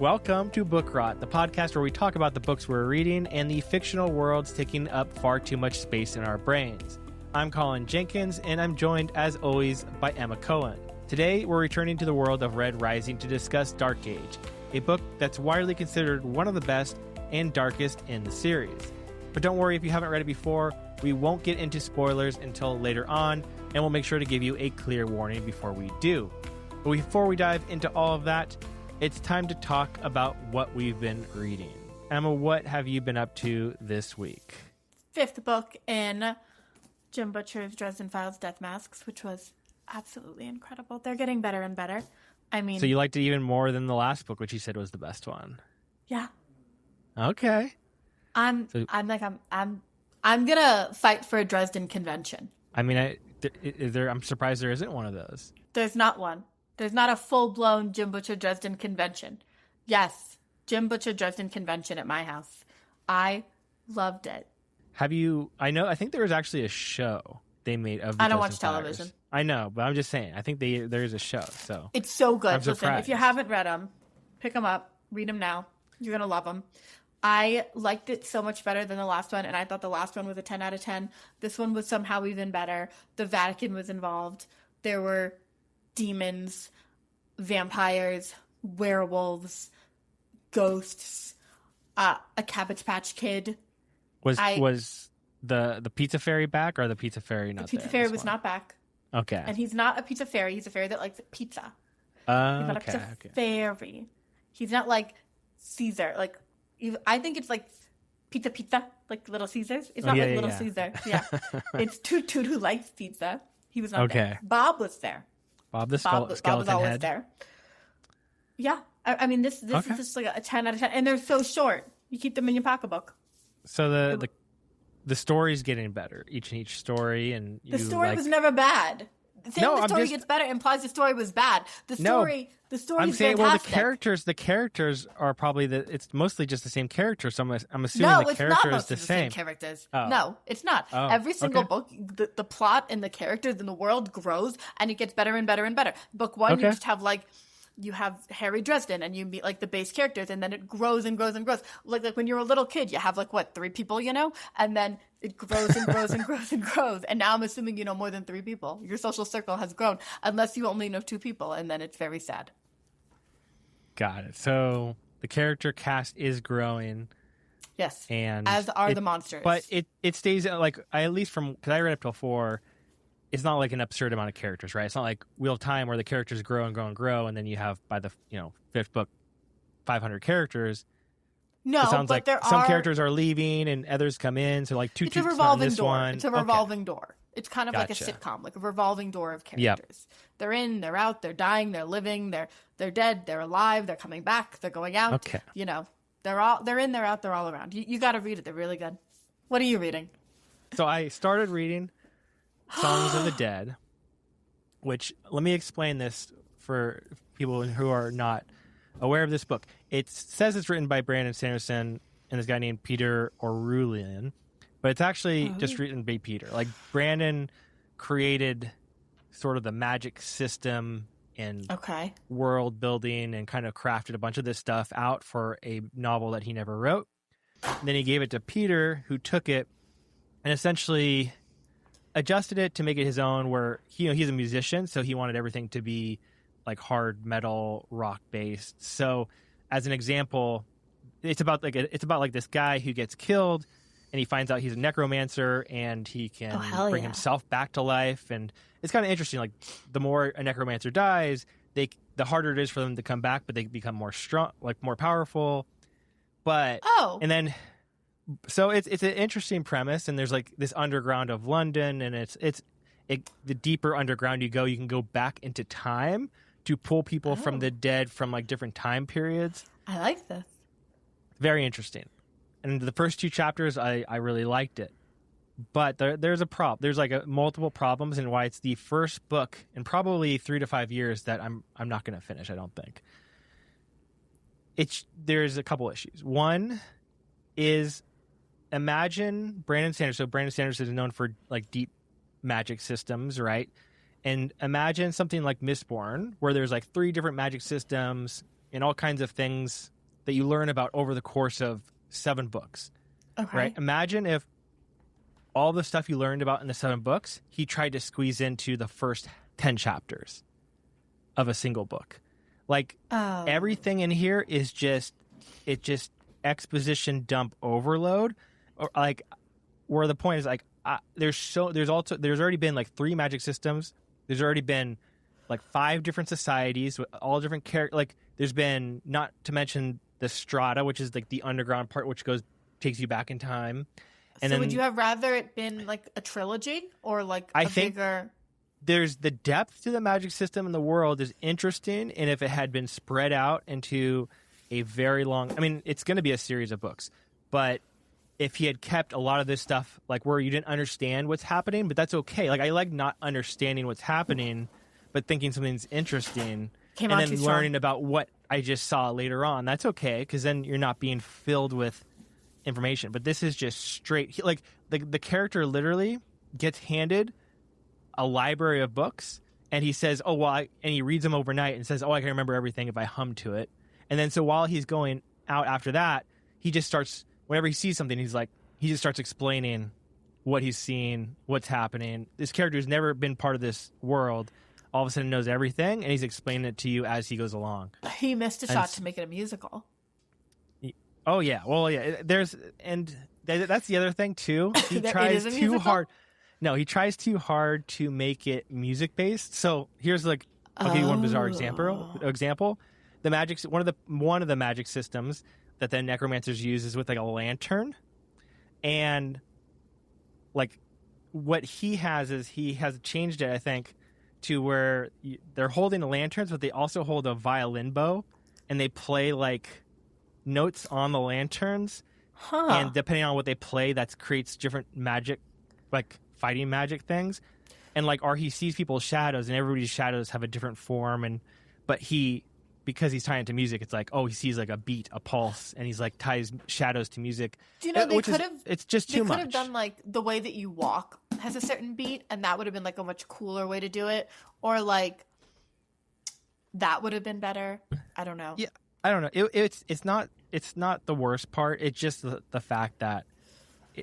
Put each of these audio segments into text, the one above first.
Welcome to Bookrot, the podcast where we talk about the books we're reading and the fictional worlds taking up far too much space in our brains. I'm Colin Jenkins, and I'm joined, as always, by Emma Cohen. Today, we're returning to the world of Red Rising to discuss Dark Age, a book that's widely considered one of the best and darkest in the series. But don't worry if you haven't read it before, we won't get into spoilers until later on, and we'll make sure to give you a clear warning before we do. But before we dive into all of that, it's time to talk about what we've been reading. Emma, what have you been up to this week? Fifth book in Jim Butcher's Dresden Files Death Masks, which was absolutely incredible. They're getting better and better. I mean... So you liked it even more than the last book, which you said was the best one? Yeah. Okay. I'm gonna fight for a Dresden convention. I mean, I'm surprised there isn't one of those. There's not one. There's not a full-blown Jim Butcher Dresden convention. Yes, Jim Butcher Dresden convention at my house. I loved it. I think there was actually a show they made of the I don't Dresden watch Files. television. I know, but I'm just saying. I think there is a show. So it's so good. I'm Listen, surprised. if you haven't read them, pick them up, read them now. You're gonna love them. I liked it so much better than the last one, and I thought the last one was a 10 out of 10. This one was somehow even better. The Vatican was involved. There were demons, vampires, werewolves, ghosts, a Cabbage Patch Kid. Was the Pizza Fairy back, or the Pizza Fairy not there? The Pizza Fairy was not back. Okay. And he's not a pizza fairy. He's a fairy that likes pizza. He's not a pizza fairy. He's not like Caesar. I think it's like pizza, like Little Caesars. It's not Little Caesar. Yeah. It's Toot Toot who likes pizza. He was not there. Bob was there. Bob the skeleton Bob was always head. there. Yeah. I mean, this is just like a 10 out of 10. And they're so short. You keep them in your pocketbook. So the story's getting better. Each story. And the story was never bad. Saying the story gets better implies the story was bad. The story's I'm saying, fantastic. well, the characters are probably it's mostly just the same characters. So I'm assuming the character is the same characters. Oh. No, it's not. Oh, Every single book, the plot and the characters and the world grows, and it gets better and better and better. Book one, you just have you have Harry Dresden, and you meet the base characters, and then it grows and grows and grows. Like when you're a little kid, you have 3 people, and then it grows and grows and grows and grows. And now I'm assuming you know more than 3 people. Your social circle has grown, unless you only know 2 people, and then it's very sad. Got it. So the character cast is growing. Yes, and as are the monsters. But it stays because I read up till 4. It's not like an absurd amount of characters, right? It's not like Wheel of Time where the characters grow and grow and grow, and then you have by the 5th book 500 characters. No, it sounds but like there some are characters are leaving and others come in. So it's a revolving door. One. It's a revolving door. It's kind of like a sitcom, like a revolving door of characters. Yep. They're in, they're out, they're dying, they're living, they're dead, they're alive, they're coming back, they're going out. Okay. They're in, they're out, they're all around. You got to read it. They're really good. What are you reading? So I started reading Songs of the Dead, which, let me explain this for people who are not aware of this book. It says it's written by Brandon Sanderson and this guy named Peter O'Rulian, but it's actually just written by Peter. Brandon created sort of the magic system and world building and kind of crafted a bunch of this stuff out for a novel that he never wrote. And then he gave it to Peter, who took it and essentially adjusted it to make it his own, where he's a musician, so he wanted everything to be hard metal rock based. So as an example, it's about this guy who gets killed and he finds out he's a necromancer and he can bring himself back to life. And it's kind of interesting. The more a necromancer dies, the harder it is for them to come back, but they become more strong, more powerful. But and then so it's an interesting premise, and there's this underground of London, and the deeper underground you can go back into time to pull people from the dead from different time periods. I like this. Very interesting. And the first 2 chapters, I really liked it. But there's a problem. There's multiple problems, and why it's the first book in probably 3 to 5 years that I'm not going to finish, I don't think. There's a couple issues. One is, imagine Brandon Sanderson. So Brandon Sanderson is known for deep magic systems, right? And imagine something like Mistborn, where there's 3 different magic systems and all kinds of things that you learn about over the course of 7 books. Okay. Right? Imagine if all the stuff you learned about in the 7 books, he tried to squeeze into the first 10 chapters of a single book. Like, everything in here is just exposition dump overload, or like, where the point is like, there's already been like 3 magic systems. There's already been like 5 different societies with all different characters. Like, there's been, not to mention the strata, which is like the underground part, which takes you back in time. And so would you have rather it been like a trilogy or like bigger? There's the depth to the magic system in the world is interesting, and if it had been spread out into a very long, I mean, it's going to be a series of books, but if he had kept a lot of this stuff like where you didn't understand what's happening, but that's okay. Like, I like not understanding what's happening, but thinking something's interesting, and then learning about what I just saw later on. That's okay, because then you're not being filled with information. But this is just straight, like the character literally gets handed a library of books, and he says, "Oh well," and he reads them overnight and says, "Oh, I can remember everything if I hum to it." And then so while he's going out after that, he just starts, whenever he sees something, he just starts explaining what he's seeing, what's happening. This character who's never been part of this world all of a sudden knows everything, and he's explaining it to you as he goes along. He missed a shot to make it a musical. Oh yeah, well yeah. That's the other thing too. He tries too hard. No, he tries too hard to make it music based. So here's like, I'll give you one bizarre example. The magic, one of the magic systems that the necromancers use is with like a lantern, and like what he has is he has changed it, I think, to where they're holding the lanterns, but they also hold a violin bow, and they play like notes on the lanterns, and depending on what they play, that creates different magic, like fighting magic things. And like, or he sees people's shadows, and everybody's shadows have a different form, but because he's tying it to music, it's like, oh, he sees like a beat, a pulse, and he's like ties shadows to music. Do you know it's just too much. They could have done like the way that you walk has a certain beat, and that would have been like a much cooler way to do it, or like that would have been better. I don't know. Yeah, I don't know. It's not the worst part. It's just the fact that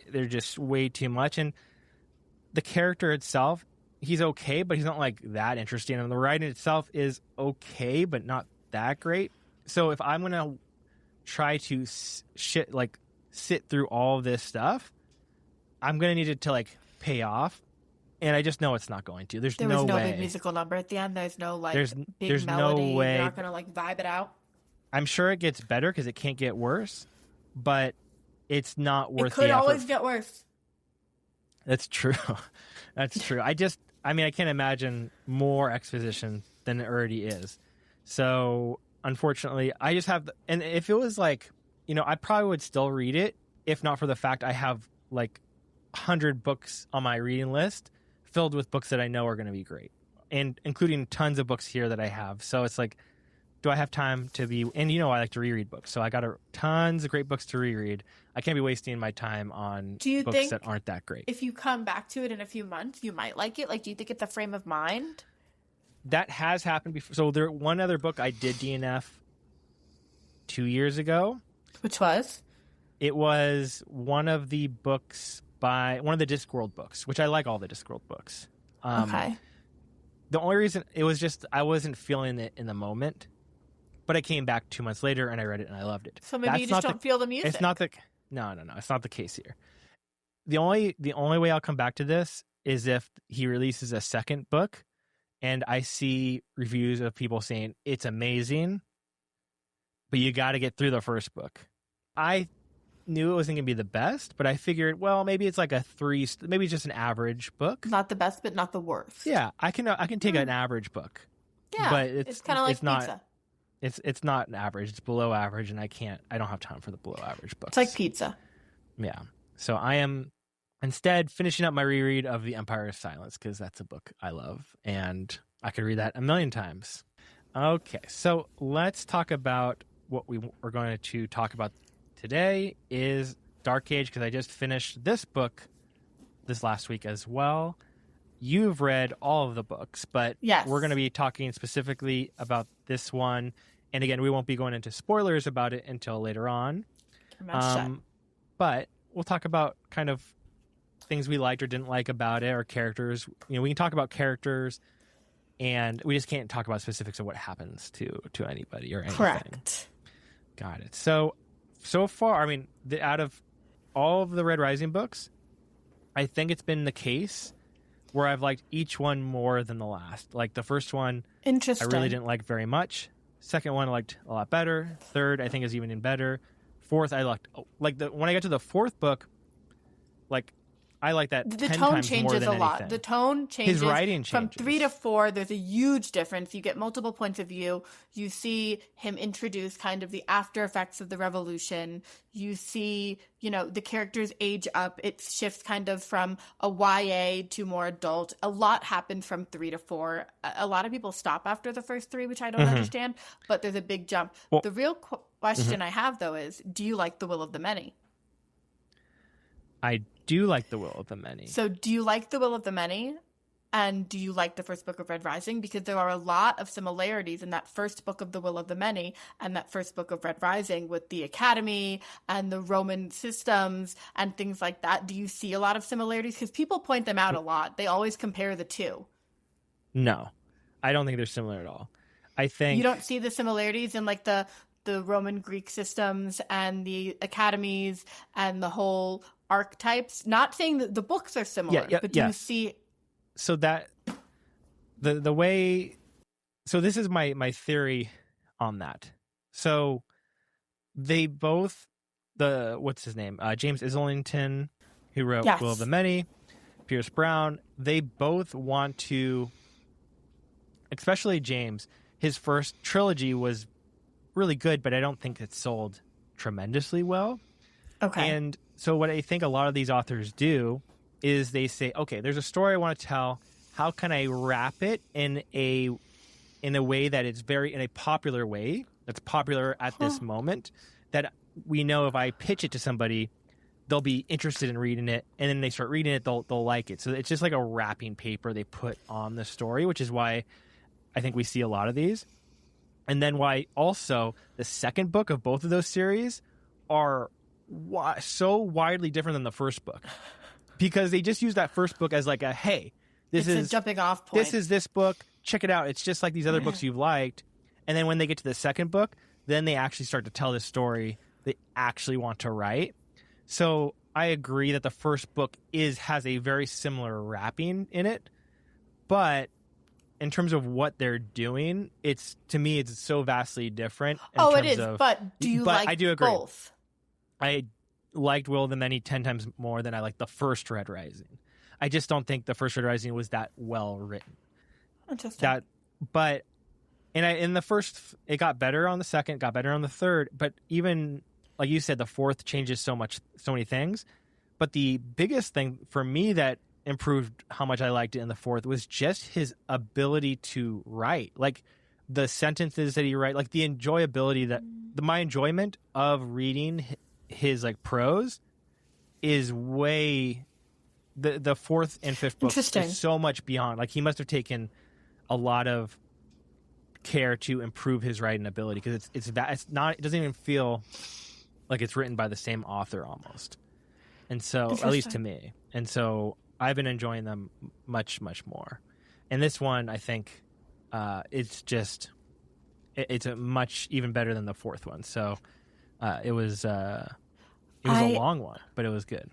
they're just way too much, and the character itself, he's okay, but he's not like that interesting, and the writing itself is okay, but not that great. So if I'm gonna try to sit through all this stuff, I'm gonna need it to like pay off, and I just know it's not going to. There was no big musical number at the end. There's no like there's melody. No way. You're not gonna like vibe it out. I'm sure it gets better because it can't get worse, but it's not worth the effort. It could always get worse. That's true. That's true. I can't imagine more exposition than it already is. So, unfortunately, I just have... And if it was like, I probably would still read it, if not for the fact I have like 100 books on my reading list filled with books that I know are going to be great, and including tons of books here that I have. So it's like, do I have time to be... And I like to reread books, so I got tons of great books to reread. I can't be wasting my time on books that aren't that great. If you come back to it in a few months, you might like it? Like, do you think it's a frame of mind? That has happened before. So there, one other book I did DNF 2 years ago. Which was? It was one of the books by one of the Discworld books, which I like all the Discworld books. Okay. The only reason, it was just I wasn't feeling it in the moment, but I came back 2 months later and I read it and I loved it. So maybe you just don't feel the music. It's not no. It's not the case here. The only way I'll come back to this is if he releases a second book, and I see reviews of people saying it's amazing, but you got to get through the first book. I knew it wasn't going to be the best, but I figured, well, maybe it's like a 3, maybe it's just an average book. Not the best, but not the worst. Yeah, I can take an average book. Yeah, but it's kind of like pizza. It's not an average. It's below average, and I don't have time for the below average books. It's like pizza. Yeah. So I am instead finishing up my reread of The Empire of Silence, because that's a book I love, and I could read that a million times. Okay, so let's talk about what we're going to talk about today is Dark Age, because I just finished this book this last week as well. You've read all of the books, but yes, we're going to be talking specifically about this one. And again, we won't be going into spoilers about it until later on. But we'll talk about kind of things we liked or didn't like about it, or characters. You know, we can talk about characters, and we just can't talk about specifics of what happens to anybody or anything. Correct. Got it. So far, I mean, out of all of the Red Rising books, I think it's been the case where I've liked each one more than the last. Like the first one, interesting, I really didn't like very much. Second one, I liked a lot better. Third, I think is even better. Fourth, I liked when I got to the fourth book, like I like that. The tone changes a lot. Anything. The tone changes. His writing changes. From 3 to 4, there's a huge difference. You get multiple points of view. You see him introduce kind of the after effects of the revolution. You see, you know, the characters age up. It shifts kind of from a YA to more adult. A lot happened from 3 to 4. A lot of people stop after the first 3, which I don't understand, but there's a big jump. Well, the real question I have, though, is do you like The Will of the Many? I do like The Will of the Many. So do you like The Will of the Many? And do you like the first book of Red Rising? Because there are a lot of similarities in that first book of The Will of the Many and that first book of Red Rising with the academy and the Roman systems and things like that. Do you see a lot of similarities? Because people point them out a lot. They always compare the two. No, I don't think they're similar at all. I think... You don't see the similarities in like the Roman Greek systems and the academies and the whole archetypes? Not saying that the books are similar, but do you see... So that the way, so this is my theory on that. So they both, what's his name? James Islington, who wrote Will of the Many, Pierce Brown, they both want to, especially James, his first trilogy was really good, but I don't think it sold tremendously well. Okay. And so what I think a lot of these authors do is they say, okay, there's a story I want to tell. How can I wrap it in a way that is in a popular way, that's popular at this moment, that we know if I pitch it to somebody, they'll be interested in reading it, and then they start reading it, they'll like it. So it's just like a wrapping paper they put on the story, which is why I think we see a lot of these. And then why also the second book of both of those series are so widely different than the first book. Because they just use that first book as like hey, this is a jumping off point. This is this book. Check it out. It's just like these other books you've liked. And then when they get to the second book, then they actually start to tell this story they actually want to write. So I agree that the first book has a very similar wrapping in it, but in terms of what they're doing, to me it's so vastly different. It is. But do you like I do agree. Both? I liked Will of the Many 10 times more than I liked the first Red Rising. I just don't think the first Red Rising was that well written. Interesting. In the first, it got better on the second, got better on the third, but even like you said, the fourth changes so many things. But the biggest thing for me that improved how much I liked it in the fourth was just his ability to write, like the sentences that he write, like the enjoyability my enjoyment of reading his like prose is way the fourth and fifth books is so much beyond. Like he must have taken a lot of care to improve his writing ability, because it doesn't even feel like it's written by the same author almost. And so at least to me. And so I've been enjoying them much more. And this one I think it's a much even better than the fourth one. So it was a long one, but it was good.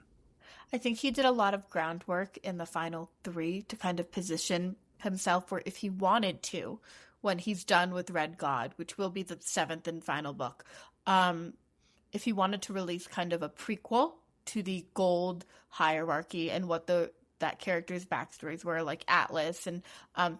I think he did a lot of groundwork in the final 3 to kind of position himself where if he wanted to, when he's done with Red God, which will be the 7th and final book, if he wanted to release kind of a prequel to the gold hierarchy and what that character's backstories were, like Atlas and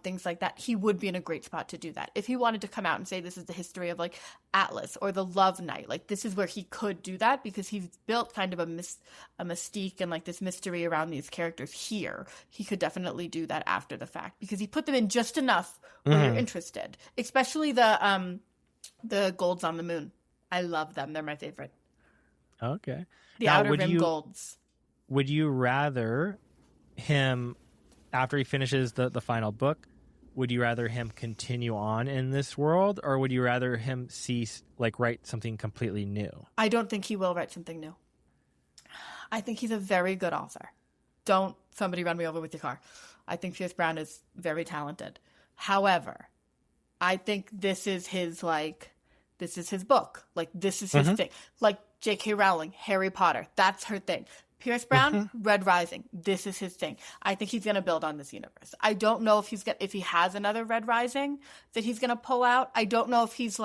things like that, he would be in a great spot to do that. If he wanted to come out and say this is the history of like Atlas or the Love Knight, like this is where he could do that, because he's built kind of a mystique and like this mystery around these characters here. He could definitely do that after the fact, because he put them in just enough where you're interested, especially the golds on the moon. I love them. They're my favorite. Okay. The Outer Rim golds. Would you rather him, after he finishes the final book, would you rather him continue on in this world, or would you rather him write something completely new? I don't think he will write something new. I think he's a very good author. Don't somebody run me over with your car. I think Pierce Brown is very talented. However, I think this is his book. This is his thing. Like J.K. Rowling, Harry Potter, that's her thing. Pierce Brown, Red Rising, this is his thing. I think he's going to build on this universe. I don't know if he has another Red Rising that he's going to pull out. I don't know if he's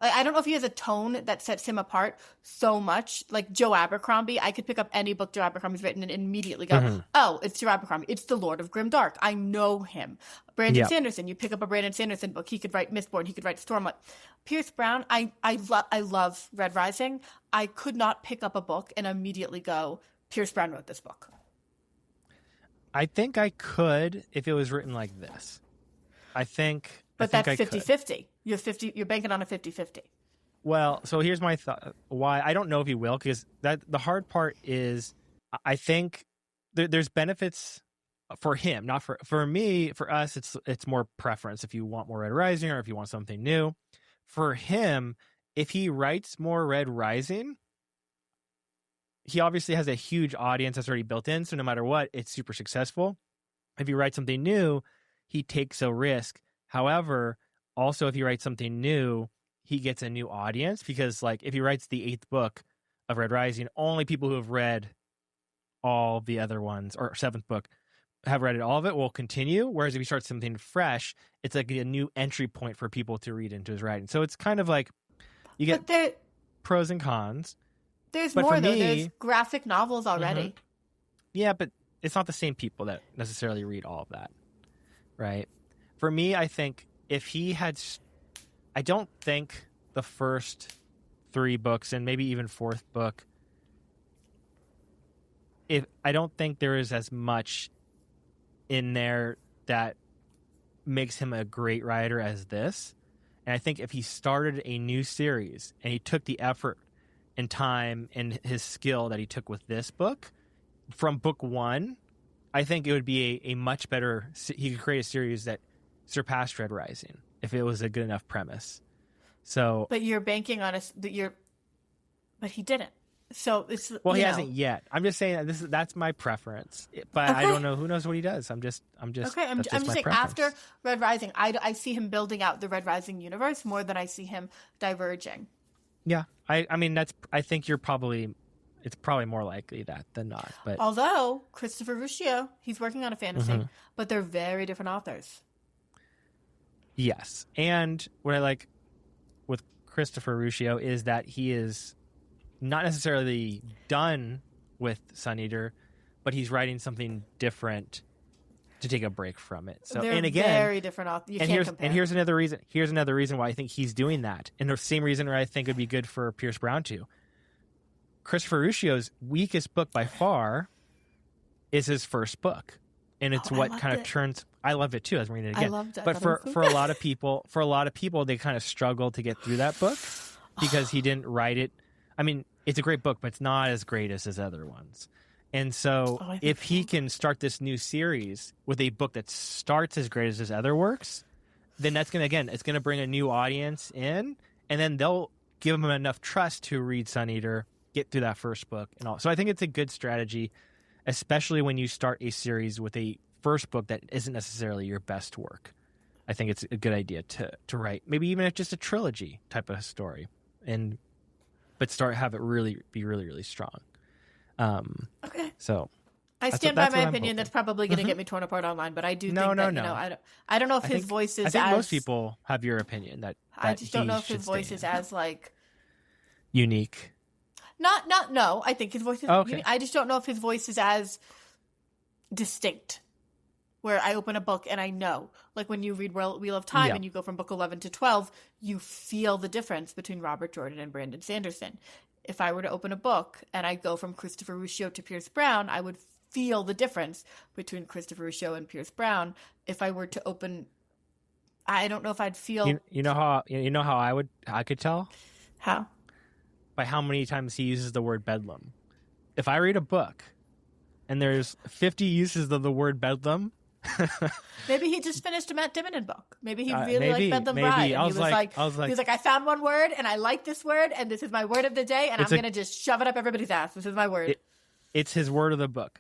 I don't know if he has a tone that sets him apart so much. Like Joe Abercrombie, I could pick up any book Joe Abercrombie's written and immediately go, oh, it's Joe Abercrombie. It's the Lord of Grimdark. I know him. Brandon Sanderson, you pick up a Brandon Sanderson book. He could write Mistborn. He could write Stormlight. Pierce Brown, I love Red Rising. I could not pick up a book and immediately go, Pierce Brown wrote this book. I think I could if it was written like this. But that's 50-50. You're banking on a 50-50. Well, so here's my thought. Why I don't know if he will, because the hard part is, I think there's benefits for him, not for me. For us, it's more preference. If you want more Red Rising, or if you want something new, for him, if he writes more Red Rising, he obviously has a huge audience that's already built in. So no matter what, it's super successful. If he writes something new, he takes a risk. However, also if he writes something new, he gets a new audience, because like if he writes the 8th book of Red Rising, only people who have read all the other ones, or 7th book, have read it, all of it will continue. Whereas if he starts something fresh, it's like a new entry point for people to read into his writing. So it's kind of like you get pros and cons. There's more though. There's graphic novels already. Yeah, but it's not the same people that necessarily read all of that, right? For me, I think if he had, I don't think the first 3 books and maybe even 4th book, I don't think there is as much in there that makes him a great writer as this. And I think if he started a new series and he took the effort and time and his skill that he took with this book from book 1, I think it would be a much better, he could create a series that surpassed Red Rising if it was a good enough premise. So, but you're banking on but he didn't. So it's he hasn't yet. I'm just saying that's my preference, but I don't know. Who knows what he does? I'm just okay. I'm just saying preference. After Red Rising, I see him building out the Red Rising universe more than I see him diverging. Yeah, I mean I think it's probably more likely that than not. But although Christopher Ruscio, he's working on a fantasy, but they're very different authors. Yes, and what I like with Christopher Ruscio is that he is not necessarily done with Sun Eater, but he's writing something different to take a break from it. So, they're and again, very different authors. And here's another reason. Here's another reason why I think he's doing that, and the same reason why I think it would be good for Pierce Brown too. Christopher Ruscio's weakest book by far is his first book, and it's what kind of turns. I loved it too. I was reading it again. I loved it. But for a lot of people, they kind of struggle to get through that book because he didn't write it. I mean, it's a great book, but it's not as great as his other ones. And so if he can start this new series with a book that starts as great as his other works, then that's going to, it's going to bring a new audience in, and then they'll give him enough trust to read Sun Eater, get through that first book and all. So I think it's a good strategy, especially when you start a series with a first book that isn't necessarily your best work. I think it's a good idea to write maybe even just a trilogy type of story, but have it be really, really strong. Okay. So I stand by my opinion. That's probably going to get me torn apart online, but I do think that, I don't know if his voice is I think most people have your opinion that I just don't know if his voice is as unique. No, I think his voice is unique. I just don't know if his voice is as distinct, where I open a book and I know, like when you read Wheel of Time and you go from book 11 to 12, you feel the difference between Robert Jordan and Brandon Sanderson. If I were to open a book and I go from Christopher Ruscio to Pierce Brown, I would feel the difference between Christopher Ruscio and Pierce Brown. If I were to open, I don't know if I'd feel. You know how I could tell? How? By how many times he uses the word bedlam. If I read a book and there's 50 uses of the word bedlam, Maybe he just finished a Matt Dimmonen book. Maybe he really liked Bedlam Bride. Maybe. And he was like, I found one word and I like this word and this is my word of the day and I'm going to just shove it up everybody's ass. This is my word. It's his word of the book.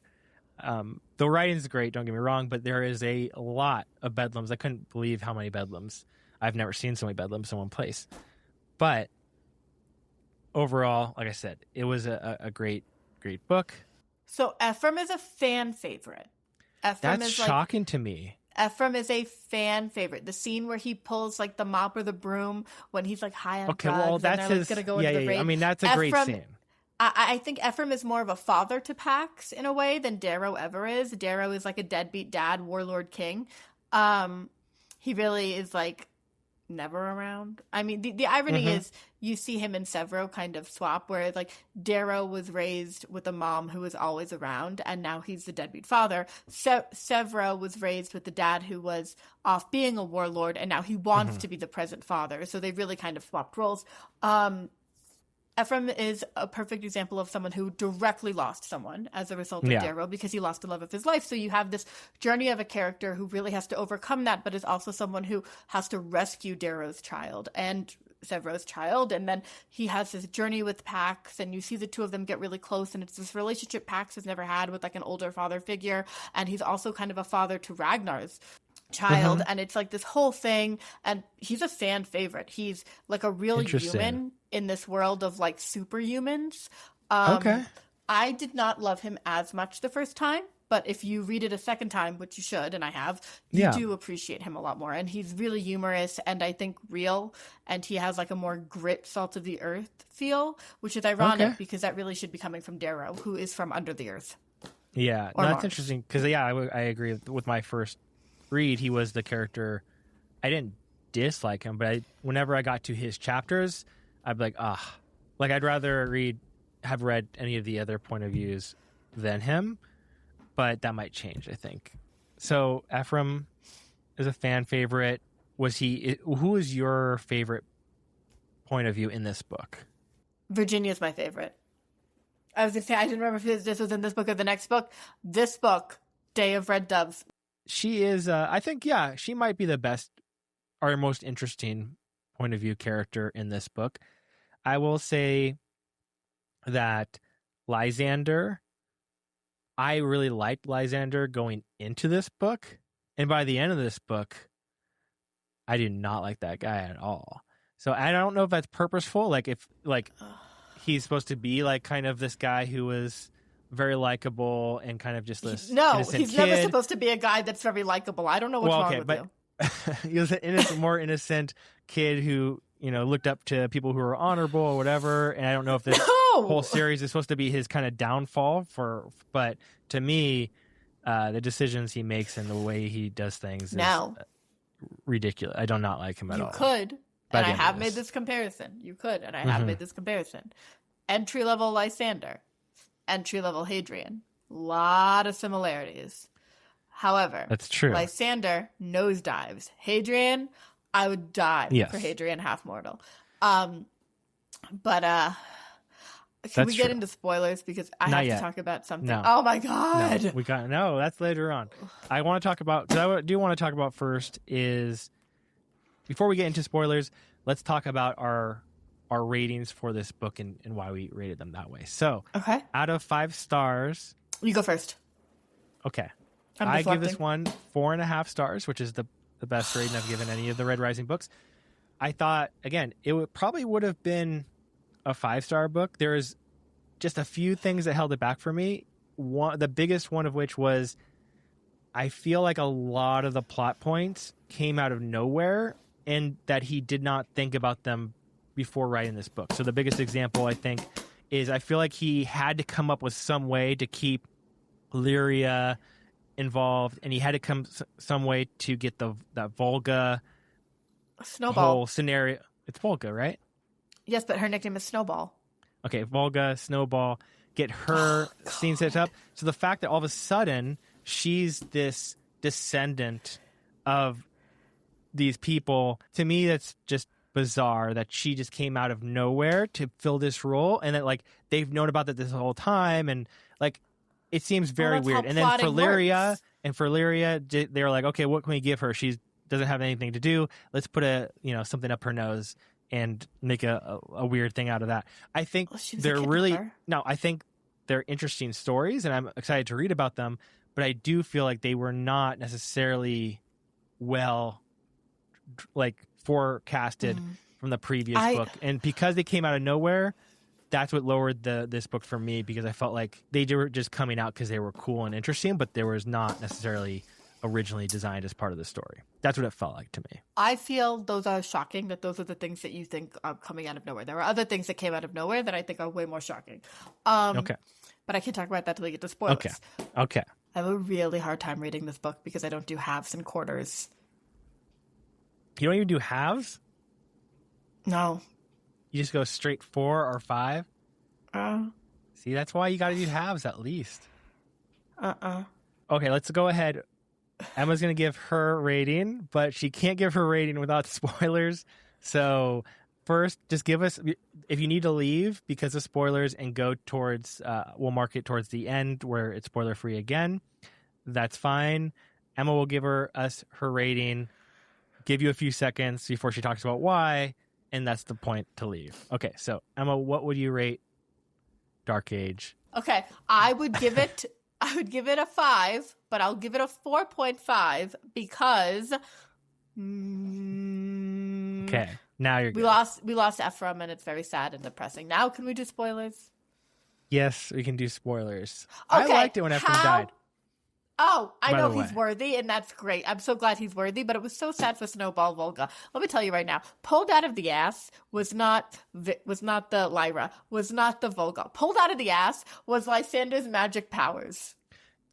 The writing's great, don't get me wrong, but there is a lot of Bedlams. I couldn't believe how many Bedlams. I've never seen so many Bedlams in one place. But overall, like I said, it was a great book. So Ephraim is a fan favorite. That's shocking to me. Ephraim is a fan favorite. The scene where he pulls like the mop or the broom when he's like high on drugs well, that's and they're his. Like, gonna go into the raid. I mean, that's a great scene. I think Ephraim is more of a father to Pax in a way than Darrow ever is. Darrow is like a deadbeat dad, warlord king. He really is like never around. I mean, the irony is you see him and Severo kind of swap, where like Darrow was raised with a mom who was always around, and now he's the deadbeat father. Severo was raised with the dad who was off being a warlord, and now he wants to be the present father. So they really kind of swapped roles. Ephraim is a perfect example of someone who directly lost someone as a result of Darrow because he lost the love of his life. So you have this journey of a character who really has to overcome that, but is also someone who has to rescue Darrow's child and Severo's child. And then he has this journey with Pax, and you see the two of them get really close. And it's this relationship Pax has never had with like an older father figure. And he's also kind of a father to Ragnar's child. And it's like this whole thing. And he's a fan favorite. He's like a real human in this world of like superhumans. I did not love him as much the first time, but if you read it a second time, which you should, and I have, you do appreciate him a lot more. And he's really humorous and I think real, and he has like a more grit, salt of the earth feel, which is ironic because that really should be coming from Darrow, who is from under the earth. Yeah, that's interesting because I agree with my first read. He was the character. I didn't dislike him, but whenever I got to his chapters, I'd be like, I'd rather have read any of the other point of views than him, but that might change, I think. So Ephraim is a fan favorite. Who is your favorite point of view in this book? Virginia's my favorite. I was going to say, I didn't remember if this was in this book or the next book. This book, Day of Red Doves. She is, I think, she might be the best or most interesting point of view character in this book. I will say that Lysander, I really liked Lysander going into this book, and by the end of this book, I do not like that guy at all. So I don't know if that's purposeful, like if he's supposed to be like kind of this guy who was very likable and kind of just this innocent he's kid. Never supposed to be a guy that's very likable. I don't know what's wrong with you. He was an more innocent kid who, looked up to people who were honorable or whatever. And I don't know if this whole series is supposed to be his kind of downfall but to me, the decisions he makes and the way he does things is ridiculous. I do not like him at all. You could, and I have made this comparison. You could, and I have made this comparison. Entry-level Lysander, entry-level Hadrian. Lot of similarities. However, that's true. Lysander nosedives. Hadrian, I would die for Hadrian Half Mortal. Can we get into spoilers because I have to talk about something? No. Oh my god! No, that's later on. I want to talk about because I do want to talk about first is before we get into spoilers. Let's talk about our ratings for this book and why we rated them that way. So, out of 5 stars, you go first. Okay. I give this one 4.5 stars, which is the best rating I've given any of the Red Rising books. I thought, again, it probably would have been a 5-star book. There's just a few things that held it back for me. The biggest one of which was I feel like a lot of the plot points came out of nowhere and that he did not think about them before writing this book. So the biggest example, I think, is I feel like he had to come up with some way to keep Lyria involved, and he had to come some way to get that Volga whole scenario. It's Volga, right? Yes, but her nickname is Snowball. Okay, Volga, Snowball, get her scene set up. So the fact that all of a sudden she's this descendant of these people, to me, that's just bizarre that she just came out of nowhere to fill this role, and that like they've known about that this whole time, and like it seems very weird. And then for Lyria, And for Lyria, they were like, okay, what can we give her? She doesn't have anything to do. Let's put something up her nose and make a weird thing out of that. I think I think they're interesting stories, and I'm excited to read about them. But I do feel like they were not necessarily well, forecasted from the previous book, and because they came out of nowhere, that's what lowered this book for me, because I felt like they were just coming out because they were cool and interesting, but they was not necessarily originally designed as part of the story. That's what it felt like to me. I feel those are shocking, that those are the things that you think are coming out of nowhere. There are other things that came out of nowhere that I think are way more shocking. Okay. But I can't talk about that till we get to spoilers. Okay. I have a really hard time reading this book because I don't do halves and quarters. You don't even do halves? No. You just go straight 4 or 5? See, that's why you got to do halves at least. Okay, let's go ahead. Emma's going to give her rating, but she can't give her rating without spoilers. So first, just give us, if you need to leave because of spoilers and go towards, we'll mark it towards the end where it's spoiler free again. That's fine. Emma will give us her rating, give you a few seconds before she talks about why, and that's the point to leave. Okay, so Emma, what would you rate Dark Age? Okay, I would give it a 5, but I'll give it a 4.5 because okay, now you're good. We lost Ephraim, and it's very sad and depressing. Now can we do spoilers? Yes, we can do spoilers. Okay, I liked it when Ephraim died. Oh, I know he's worthy, and that's great. I'm so glad he's worthy, but it was so sad for Snowball Volga. Let me tell you right now, pulled out of the ass was not the Lyra, was not the Volga. Pulled out of the ass was Lysander's magic powers.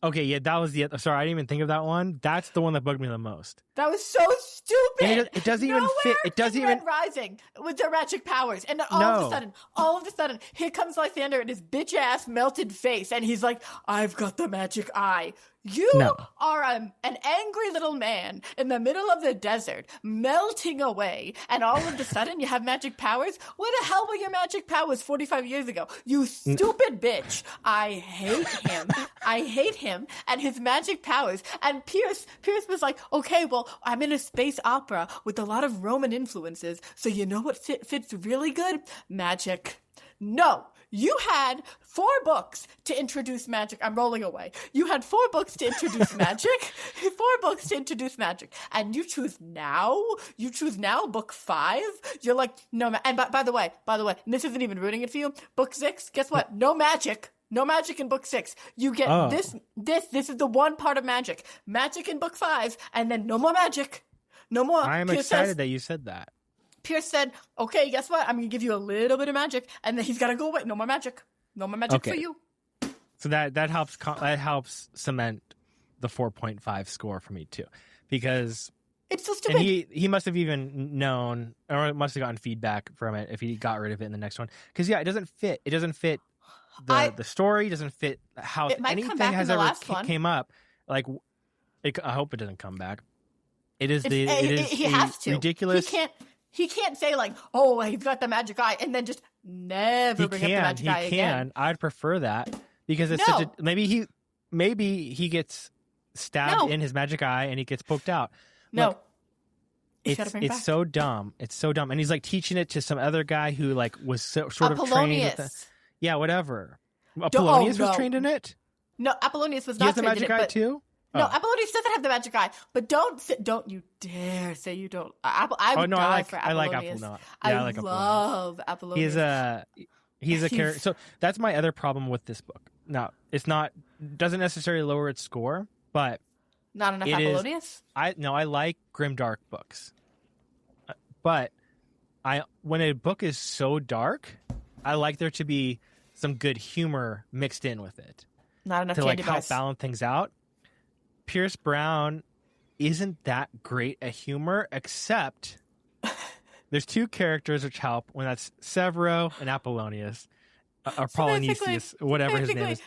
Okay, yeah, that was sorry, I didn't even think of that one. That's the one that bugged me the most. That was so stupid. And it doesn't even fit. It doesn't even Rising with their magic powers, and then all of a sudden, here comes Lysander and his bitch ass melted face, and he's like, "I've got the magic eye." You are an angry little man in the middle of the desert, melting away, and all of a sudden you have magic powers? Where the hell were your magic powers 45 years ago? You stupid bitch. I hate him and his magic powers. And Pierce was like, okay, well, I'm in a space opera with a lot of Roman influences, so you know what fits really good? Magic. No. You had 4 books to introduce magic. I'm rolling away. You had 4 books to introduce magic. 4 books to introduce magic. And you choose now? You choose now book 5? You're like, no, and by the way, and this isn't even ruining it for you. Book 6, guess what? No magic. No magic in book 6. You get this is the one part of magic. Magic in book 5, and then no more magic. No more. I am excited that you said that. Pierce said, okay, guess what? I'm going to give you a little bit of magic. And then he's got to go away. No more magic. No more magic for you. So that helps cement the 4.5 score for me too. Because it's so stupid. And he must have even known, or must have gotten feedback from it if he got rid of it in the next one. Because, it doesn't fit. It doesn't fit the story. It doesn't fit how anything has ever came up. Like, I hope it doesn't come back. He has to. Ridiculous. He can't say like, oh, he's got the magic eye, and then just never bring up the magic eye again. I'd prefer that because it's such a maybe he gets stabbed in his magic eye and he gets poked out. No, look, it's so dumb. It's so dumb, and he's like teaching it to some other guy who like was sort of trained. Whatever. Apollonius was trained in it. No, Apollonius was not trained in it. He has the magic eye too. No, Apollonius doesn't have the magic eye, but don't you dare say you don't. I would die for Apollonius. I like Apollonius. I love Apollonius. He's a character. So that's my other problem with this book. Now, doesn't necessarily lower its score, but not enough Apollonius. I like grimdark books, but when a book is so dark, I like there to be some good humor mixed in with it. Not enough to candy help bars. balance things out. Pierce Brown isn't that great at humor, except there's 2 characters which help, when that's Severo and Apollonius, or Polynesius, whatever his name is.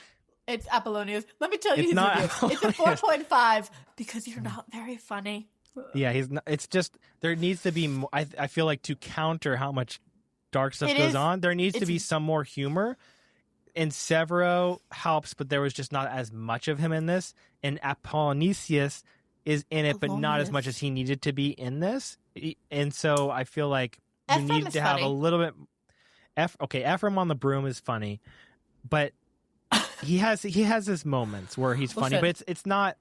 It's Apollonius. Let me tell you his review. It's a 4.5 because you're not very funny. Yeah, he's not. It's just there needs to be more. I feel like to counter how much dark stuff goes on, there needs to be some more humor. and Severo helps, but there was just not as much of him in this. And Apollonius is in it, but not as much as he needed to be in this. And so I feel like you Ephraim need is to have funny. a little bit. Ephraim on the broom is funny, but he has his moments where he's funny, but it's not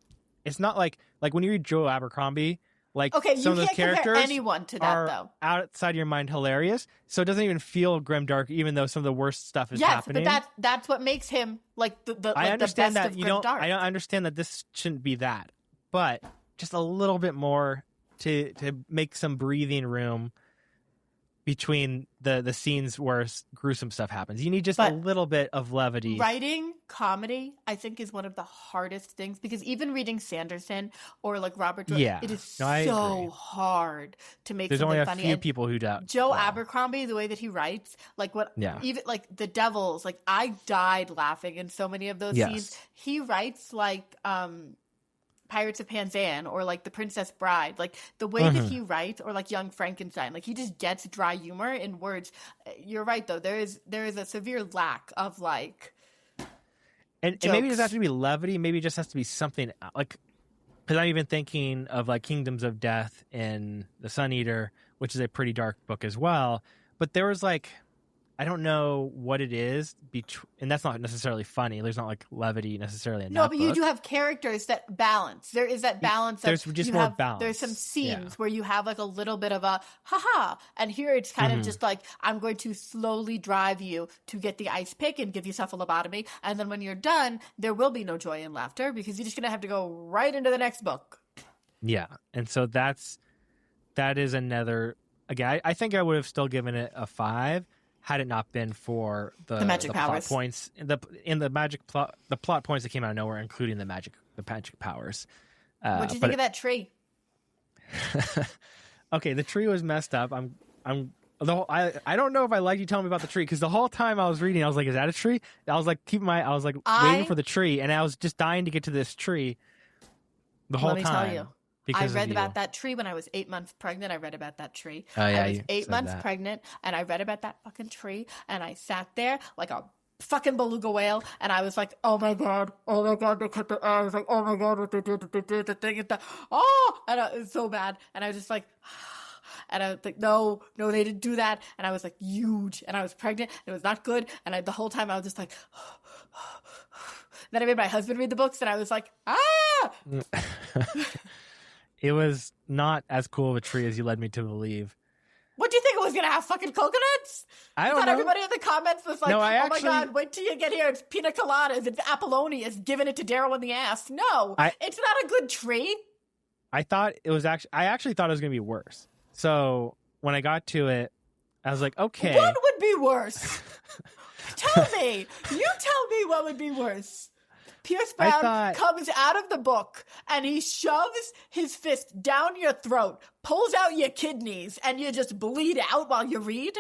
like when you read Joe Abercrombie. Like some of those characters anyone to that, are though. outside your mind hilarious, so it doesn't even feel grimdark, even though some of the worst stuff is happening. Yes, but that's what makes him like the I understand the best that of grimdark. I understand that this shouldn't be that, but just a little bit more to make some breathing room between the scenes where gruesome stuff happens. You need just a little bit of levity. Writing comedy, I think, is one of the hardest things, because even reading Sanderson or like Robert Jordan, it is so hard to make There's something only a funny. few people who doubt. Joe Abercrombie, the way that he writes, like even like The Devils, like I died laughing in so many of those scenes. He writes like Pirates of Panzan or like The Princess Bride, like the way that he writes, or like Young Frankenstein, like he just gets dry humor in words. You're right, though. There is a severe lack of like, and maybe it doesn't have to be levity. Maybe it just has to be something like, because I'm even thinking of like Kingdoms of Death and The Sun Eater, which is a pretty dark book as well. But there was like, I don't know what it is, and that's not necessarily funny. There's not like levity necessarily in that book. No, but you do have characters that balance. There is that balance. There's just more balance. There's some scenes where you have like a little bit of a haha, and here it's kind of just like, I'm going to slowly drive you to get the ice pick and give yourself a lobotomy, and then when you're done, there will be no joy and laughter because you're just gonna have to go right into the next book. Yeah, and so that is another. Again, I think I would have still given it a 5. Had it not been for the magic powers. Plot points in the magic plot, the plot points that came out of nowhere, including the magic powers. What did you think of that tree? Okay, the tree was messed up. I don't know if I liked you telling me about the tree, because the whole time I was reading, I was like, "Is that a tree?" I was like, waiting for the tree, and I was just dying to get to this tree the whole time. Let me tell you. I read about that. that tree when I was 8 months pregnant. I read about that tree. Oh, yeah, I was 8 months pregnant, and I read about that fucking tree, and I sat there like a fucking beluga whale, and I was like, oh my god, they cut the I was like, oh my god, what they did the thing, and it was so bad, and I was just like, and I was like, no, they didn't do that, and I was like, huge, and I was pregnant, and it was not good, and the whole time I was just like, then I made my husband read the books, and I was like, It was not as cool of a tree as you led me to believe. What do you think it was going to have? Fucking coconuts? I don't know. Everybody in the comments was like, my God, wait till you get here. It's pina coladas. It's Apollonius giving it to Daryl in the ass. No, it's not a good tree. I actually thought it was going to be worse. So when I got to it, I was like, okay. What would be worse? Tell me. You tell me what would be worse. Pierce Brown comes out of the book and he shoves his fist down your throat, pulls out your kidneys, and you just bleed out while you read?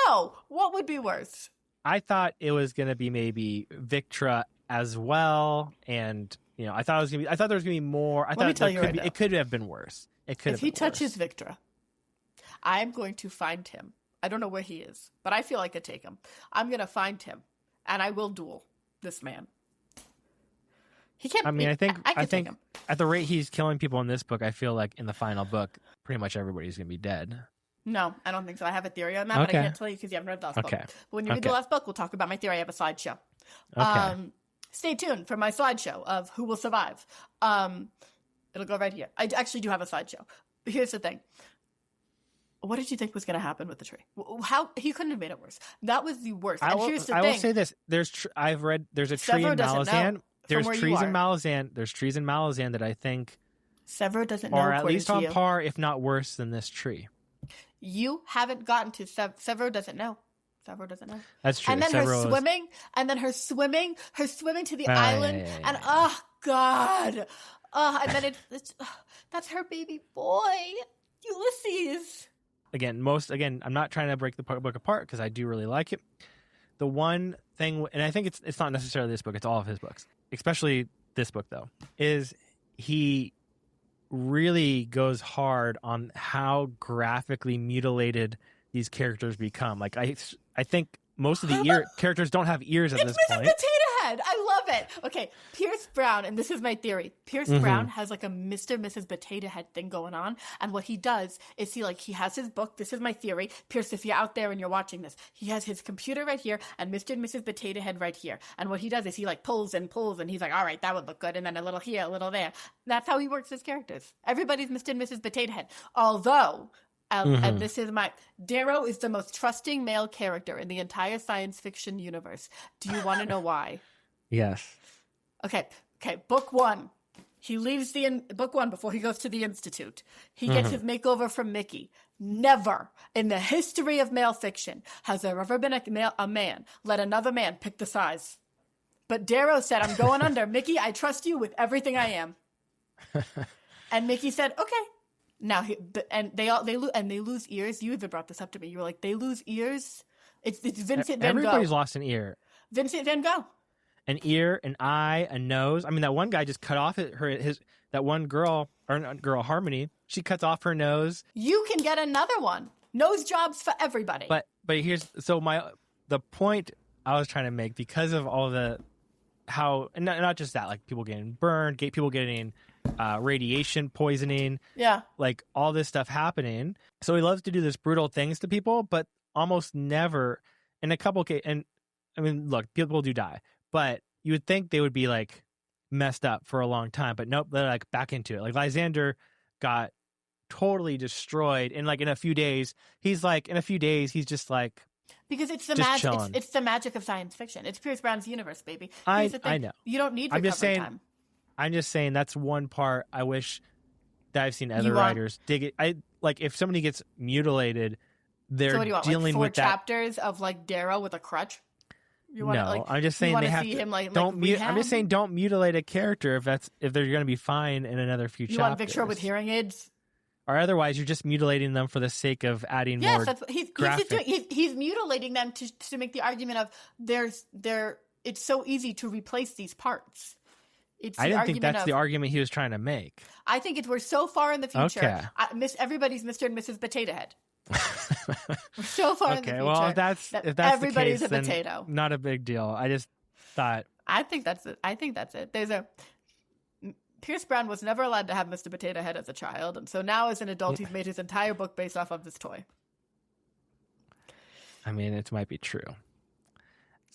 No. What would be worse? I thought it was going to be maybe Victra as well, and I thought there was going to be more. It could have been worse. If he touches Victra, I'm going to find him. I don't know where he is, but I feel I could take him. I'm going to find him, and I will duel this man. He can't. I mean, I think at the rate he's killing people in this book, I feel like in the final book, pretty much everybody's going to be dead. No, I don't think so. I have a theory on that, but I can't tell you because you haven't read the last book. But when you read the last book, we'll talk about my theory. I have a slideshow. Stay tuned for my slideshow of who will survive. It'll go right here. I actually do have a slideshow. But here's the thing. What did you think was going to happen with the tree? How he couldn't have made it worse. That was the worst. And here's the thing. I will say this: there's a tree in Malazan. There's trees in Malazan. There's trees in Malazan that I think Severo doesn't know, are at least on par, if not worse, than this tree. You haven't gotten to Severo doesn't know. Severo doesn't know. That's true. And then her swimming to the island, and oh god, and then it's that's her baby boy, Ulysses. Again, I'm not trying to break the book apart because I do really like it. The one thing, and I think it's not necessarily this book, it's all of his books, especially this book though, is he really goes hard on how graphically mutilated these characters become. Like I think most of the characters don't have ears at this Mrs. point. Potato Head. I love it. Okay, Pierce Brown, and this is my theory. Pierce Brown has like a Mr. and Mrs. Potato Head thing going on, and what he does is he has his book. This is my theory. Pierce, if you're out there and you're watching this, he has his computer right here and Mr. and Mrs. Potato Head right here. And what he does is he like pulls and he's like, all right, that would look good, and then a little here, a little there. That's how he works his characters. Everybody's Mr. and Mrs. Potato Head. Although, and this is Darrow is the most trusting male character in the entire science fiction universe. Do you want to know why? Yes. Okay. Book one. He leaves book one before he goes to the Institute. He gets his makeover from Mickey. Never in the history of male fiction has there ever been a man let another man pick the size. But Darrow said, I'm going under. Mickey, I trust you with everything I am. And Mickey said, okay. Now, they lose ears. You even brought this up to me. You were like, they lose ears. It's Vincent Van Gogh. Everybody's lost an ear. Vincent Van Gogh. An ear, an eye, a nose. I mean, that one guy just cut off that one girl, or not girl, Harmony. She cuts off her nose. You can get another one. Nose jobs for everybody. But here's the point I was trying to make, because of all and not just that, like people getting burned, people getting radiation poisoning, like all this stuff happening. So he loves to do this brutal things to people, but almost never in a couple cases. And I mean, look, people do die, but you would think they would be like messed up for a long time, but nope, they're like back into it. Like Lysander got totally destroyed, and like in a few days he's just like, because it's the magic. It's the magic of science fiction. It's Pierce Brown's universe, baby. I know. You don't need recovery time. I'm just saying that's one part I wish that I've seen other writers dig it. If somebody gets mutilated, they're dealing with that. 4 chapters of like Darrow with a crutch. I'm just saying they have to. I'm just saying don't mutilate a character if they're going to be fine in another few chapters. You want Victor with hearing aids? Or otherwise, you're just mutilating them for the sake of adding more. Yes, that's what he's mutilating them to make the argument of it's so easy to replace these parts. I didn't think that's the argument he was trying to make. I think we're so far in the future. Okay. Everybody's Mr. and Mrs. Potato Head. We're so far in the future. Okay, well, if that's everybody's the case, a potato. Then not a big deal. I just thought. I think that's it. Pierce Brown was never allowed to have Mr. Potato Head as a child, and so now as an adult, he's made his entire book based off of this toy. I mean, it might be true.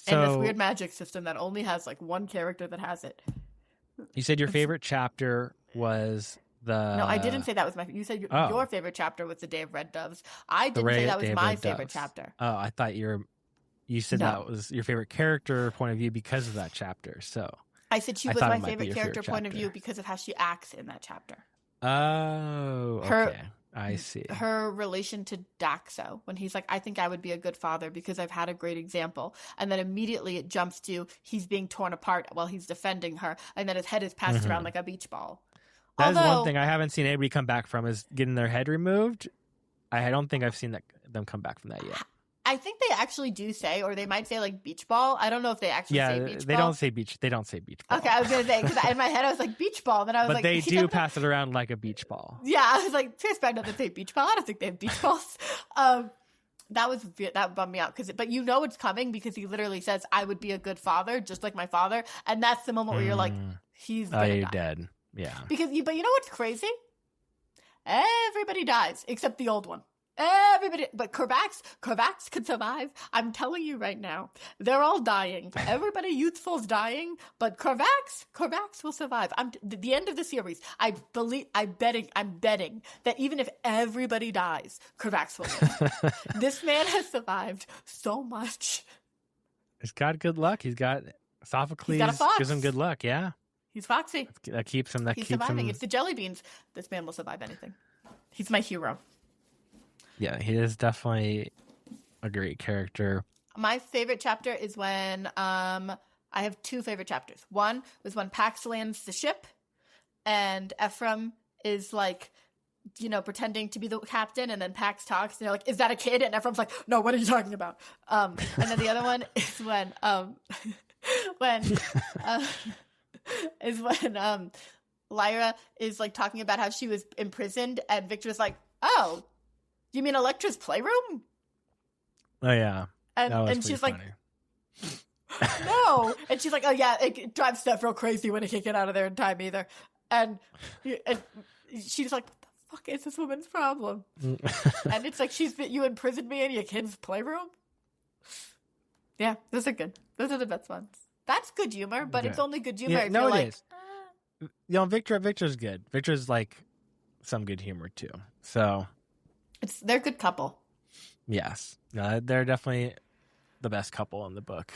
And this weird magic system that only has like one character that has it. You said your favorite chapter was the... No, I didn't say that was my... You said your favorite chapter was the Day of Red Doves. I didn't say that was my favorite chapter. Oh, I thought you said that was your favorite character point of view because of that chapter, so... I said she was my favorite character point of view because of how she acts in that chapter. Oh, okay. I see. Her relation to Daxo, when he's like, I think I would be a good father because I've had a great example. And then immediately it jumps to he's being torn apart while he's defending her. And then his head is passed around like a beach ball. That is one thing I haven't seen anybody come back from, is getting their head removed. I don't think I've seen them come back from that yet. I think they actually do say, or they might say like beach ball. I don't know if they actually say beach ball. They don't say beach ball. Okay, I was going to say, because in my head I was like beach ball. Then I was but like... But they do pass it around like a beach ball. Yeah, I was like, Pierce Brown doesn't say beach ball. I don't think they have beach balls. That bummed me out. But you know it's coming because he literally says, I would be a good father, just like my father. And that's the moment where you're like, he's going to die. Dead. Yeah. But you know what's crazy? Everybody dies except the old one. Everybody, but Korvax could survive. I'm telling you right now, they're all dying. Everybody youthful's dying, but Korvax will survive. The end of the series. I'm betting that even if everybody dies, Korvax will live. This man has survived so much. He's got good luck. He's got Sophocles. Gives him good luck. Yeah, he's foxy. That keeps him. He's surviving. It's the jelly beans. This man will survive anything. He's my hero. Yeah, he is definitely a great character. My favorite chapter is when I have 2 favorite chapters. One was when Pax lands the ship and Ephraim is like, pretending to be the captain, and then Pax talks and they're like, is that a kid? And Ephraim's like, no, what are you talking about? And then the other one is when Lyra is like talking about how she was imprisoned and Victor's like, oh, you mean Electra's playroom? Oh, yeah. And she's like, no. And she's like, oh yeah, it drives Steph real crazy when he can't get out of there in time either. And she's like, what the fuck is this woman's problem? And it's like, you imprisoned me in your kid's playroom? Yeah, those are good. Those are the best ones. That's good humor, but it's only good humor if you're like... is. Victor's good. Victor's like some good humor too. So... they're a good couple. Yes. No, they're definitely the best couple in the book.